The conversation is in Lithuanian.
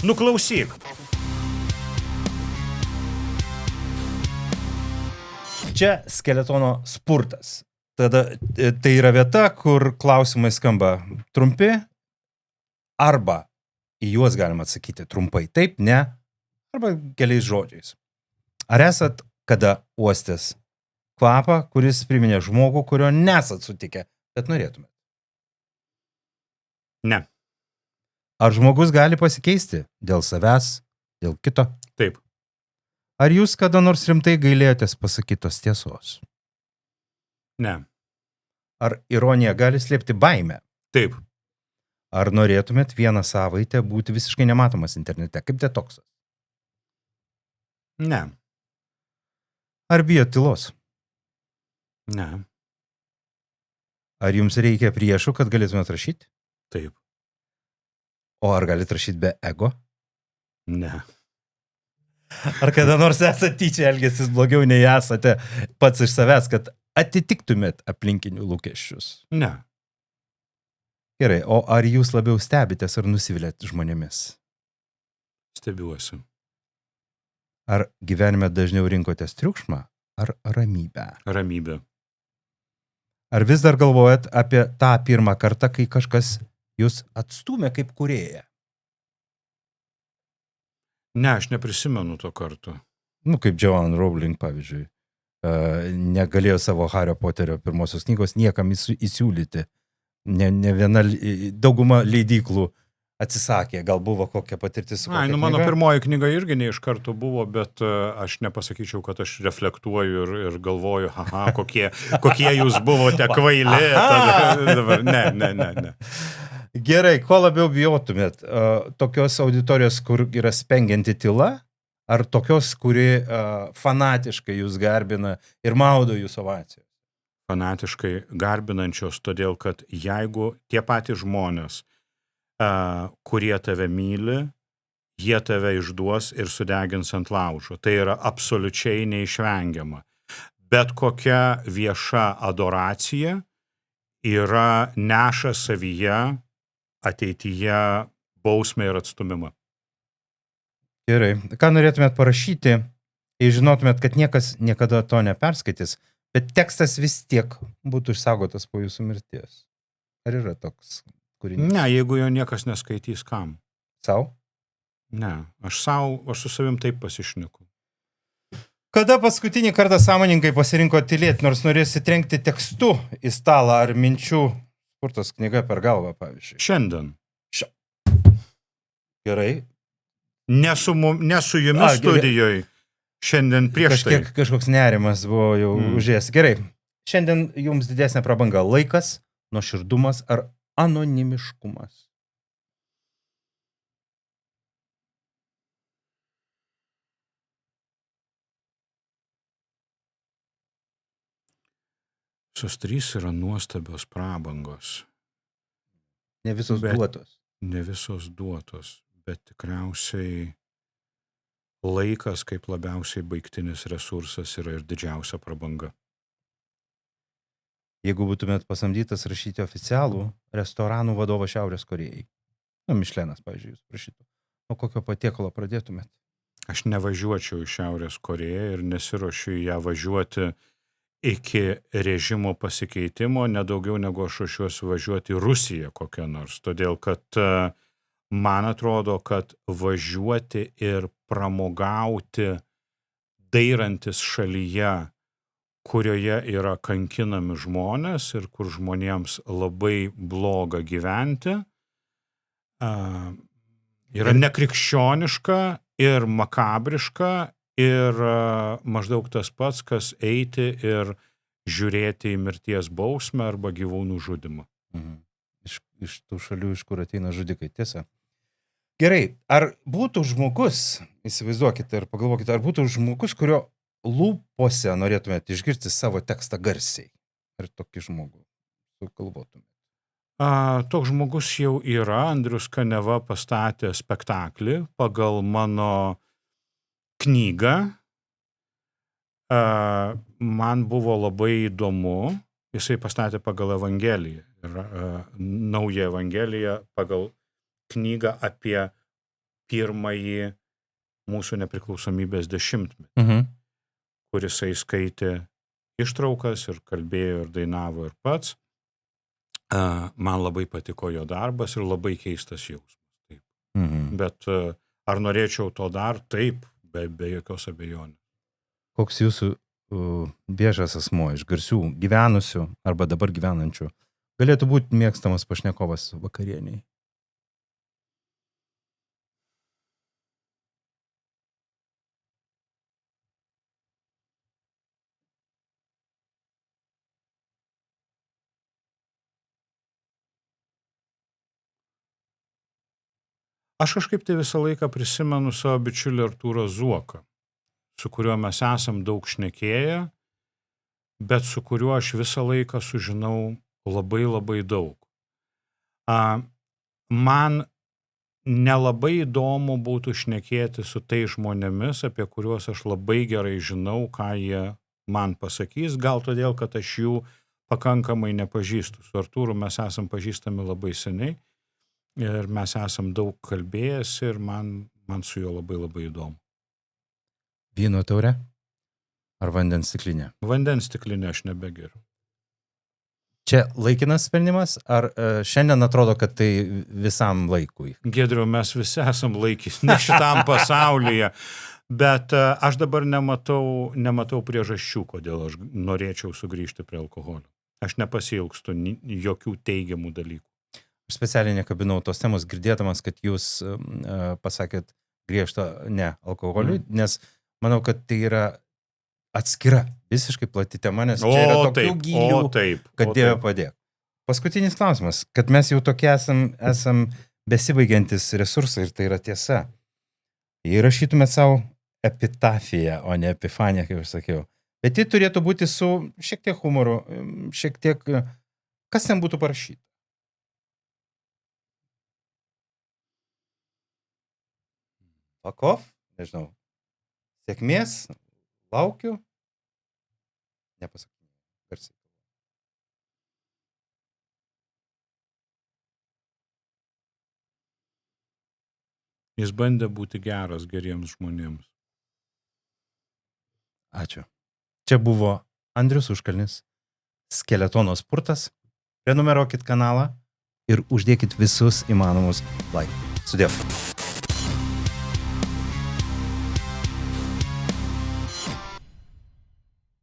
Nuklausyk. Čia skeletono spurtas. Tada tai yra vieta, kur klausimai skamba trumpi, arba į juos galima atsakyti trumpai taip, ne, arba keliais žodžiais. Ar esat kada uostęs kvapą, kuris priminė žmogų, kurio nesat sutikę, bet norėtumėt? Ne. Ar žmogus gali pasikeisti dėl savęs, dėl kito? Taip. Ar jūs kada nors rimtai gailėjotės pasakytos tiesos? Ne. Ar ironija gali slėpti baimę? Taip. Ar norėtumėt vieną savaitę būti visiškai nematomas internete, kaip detoksas? Ne. Ar bijot tylos? Ne. Ar jums reikia priešų, kad galėtumėt rašyti? Taip. O ar galite rašyti be ego? Ne. Ar kada nors esate tyčia elgęsis blogiau nei esate pats iš savęs, kad atitiktumėt aplinkinių lūkesčius? Ne. Gerai, o ar jūs labiau stebitės ar nusivilėt žmonėmis? Stebiuosi. Ar gyvenime dažniau rinkotės triukšmą ar ramybę? Ramybė. Ar vis dar galvojat apie tą pirmą kartą, kai kažkas jūs atstūmė kaip kūrėją? Ne, aš neprisimenu to karto. Kaip Joanne Rowling, pavyzdžiui. Negalėjo savo Hario Poterio pirmosios knygos niekam įsiūlyti. Ne viena, dauguma leidyklų atsisakė. Gal buvo kokia patirtis su kokia knyga? Mano pirmoji knyga irgi ne iš karto buvo, bet aš nepasakyčiau, kad aš reflektuoju ir galvoju, kokie jūs buvote kvaili. Dabar, ne. Gerai, ko labiau bijotumėt? Tokios auditorijos, kur yra spengianti tyla, ar tokios, kuri fanatiškai jūs garbina ir maudo jūsų ovacijos? Fanatiškai garbinančios, todėl kad jeigu tie patys žmonės, kurie tave myli, jie tave išduos ir sudegins ant laužo. Tai yra absoliučiai neišvengiama. Bet kokia vieša adoracija yra neša savyje ateityje bausmę ir atstumimą. Gerai. Ką norėtumėt parašyti, jei žinotumėt, kad niekas niekada to neperskaitys, bet tekstas vis tiek būtų išsaugotas po jūsų mirties? Ar yra toks kūrinys? Ne, jeigu jo niekas neskaitys, kam? Sau? Ne, aš su savim taip pasišniku. Kada paskutinį kartą sąmoningai pasirinko tylėti, nors norėsi trenkti tekstu į stalą ar minčių spurtas knyga per galvą, pavyzdžiui? Šiandien. Gerai. Ne su jumis studijoje. Šiandien prieš tai. Kažkoks nerimas buvo jau užėjęs. Gerai. Šiandien jums didesnė prabanga laikas, nuoširdumas ar anonimiškumas? Visos trys yra nuostabios prabangos. Ne visos duotos. Ne visos duotos, bet tikriausiai laikas kaip labiausiai baigtinis resursas yra ir didžiausia prabanga. Jeigu būtumėt pasamdytas rašyti oficialų restoranų vadovą Šiaurės Korėjai, Mišlenas, pavyzdžiui, jūs prašytų, nuo kokio patiekalo pradėtumėt? Aš nevažiuočiau į Šiaurės Korėją ir nesiruošiu į ją važiuoti iki režimo pasikeitimo, nedaugiau negu aš ruošiuosi važiuoti į Rusiją kokią nors. Todėl, kad man atrodo, kad važiuoti ir pramogauti dairantis šalyje, kurioje yra kankinami žmonės ir kur žmonėms labai bloga gyventi, yra nekrikščioniška ir makabriška ir maždaug tas pats, kas eiti ir žiūrėti į mirties bausmę arba gyvūnų žudymą. Iš tų šalių, iš kur ateina žudikai, tiesa. Gerai, ar būtų žmogus, įsivaizduokite ir pagalvokite, ar būtų žmogus, kurio lūpose norėtumėte išgirsti savo tekstą garsiai? Ar tokį žmogų sugalvotumėte? Toks žmogus jau yra. Andrius Kaniava pastatė spektaklį pagal mano knygą. Man buvo labai įdomu. Jisai pastatė pagal Evangeliją. Naują Evangeliją pagal knygą apie pirmąjį mūsų nepriklausomybės dešimtmetį, Mhm. kur jisai skaitė ištraukas ir kalbėjo ir dainavo ir pats. Man labai patiko jo darbas ir labai keistas jausmas. Taip. Mhm. Bet ar norėčiau to dar? Taip, be jokios abejonės. Koks jūsų viešas asmuo iš garsių gyvenusių arba dabar gyvenančių galėtų būti mėgstamas pašnekovas vakarieniai? Aš kažkaip tai visą laiką prisimenu savo bičiulį Artūrą Zuoką, su kuriuo mes esam daug šnekėję, bet su kuriuo aš visą laiką sužinau labai labai daug. Man nelabai įdomu būtų šnekėti su tai žmonėmis, apie kuriuos aš labai gerai žinau, ką jie man pasakys, gal todėl, kad aš jų pakankamai nepažįstu. Su Artūru mes esam pažįstami labai seniai ir mes esam daug kalbėjęs ir man su juo labai labai įdomu. Vyno taurė ar vandens stiklinė? Vandens stiklinė aš nebegeriu. Čia laikinas sprendimas, ar šiandien atrodo, kad tai visam laikui? Giedriau, mes visi esam laikysni šitam pasaulyje, bet aš dabar nematau priežasčių, kodėl aš norėčiau sugrįžti prie alkoholio. Aš nepasiilgstu jokių teigiamų dalykų. Aš specialiai nekabinau tos temos, girdėdamas, kad jūs pasakėt griežtą ne alkoholiui, nes manau, kad tai yra atskira, visiškai plati tema, nes čia yra tokių gylių, kad Dieve padėk. Paskutinis klausimas, kad mes jau tokie esam besibaigiantis resursai ir tai yra tiesa. Jei rašytumėt savo epitafiją, o ne epifaniją, kaip aš sakiau, bet ji turėtų būti su šiek tiek humoru, šiek tiek, kas ten būtų parašyta? Pakov, nežinau, sėkmės, laukiu, nepasakau, garsiai. Jis bandė būti geras geriems žmonėms. Ačiū. Čia buvo Andrius Užkalnis, Skeletono spurtas. Prenumeruokit kanalą ir uždėkit visus įmanomus like. Sudėv.